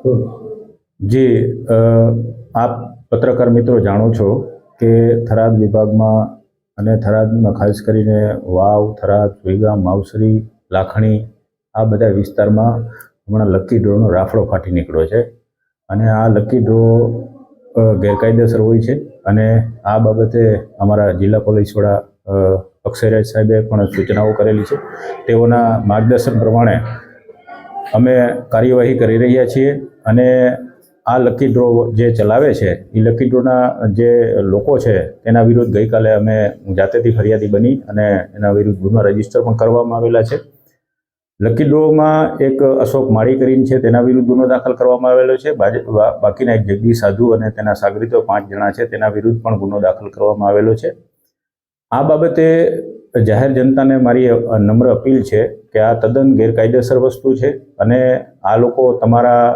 જી આપ પત્રકાર મિત્રો જાણો છો કે થરાદ વિભાગમાં અને થરાદમાં ખાસ કરીને વાવ, થરાદ, સુઈગામ, માવસરી, લાખણી આ બધા વિસ્તારમાં હમણાં લકી ડ્રોનો રાફડો ફાટી નીકળ્યો છે અને આ લકી ડ્રો ગેરકાયદેસર હોય છે અને આ બાબતે અમારા જિલ્લા પોલીસ વડા અક્ષયરાજ સાહેબે પણ સૂચનાઓ કરેલી છે। તેઓના માર્ગદર્શન પ્રમાણે અમે કાર્યવાહી કરી રહ્યા છીએ અને આ લકી ડ્રો જે ચલાવે છે એ લકી ડ્રોના જે લોકો છે તેના વિરુદ્ધ ગઈકાલે અમે જાતેથી ફરિયાદી બની અને એના વિરુદ્ધ ગુનો રજીસ્ટર પણ કરવામાં આવેલા છે। લકી ડ્રોમાં એક અશોક માળી કરીને છે તેના વિરુદ્ધ ગુનો દાખલ કરવામાં આવેલો છે। બાકીના એક જગદીશ સાધુ અને તેના સાગરીતો 5 જણા છે તેના વિરુદ્ધ પણ ગુનો દાખલ કરવામાં આવેલો છે। આ બાબતે જાહેર જનતાને મારી નમ્ર અપીલ છે કે આ તદ્દન ગેરકાયદેસર વસ્તુ છે અને આ લોકો તમારા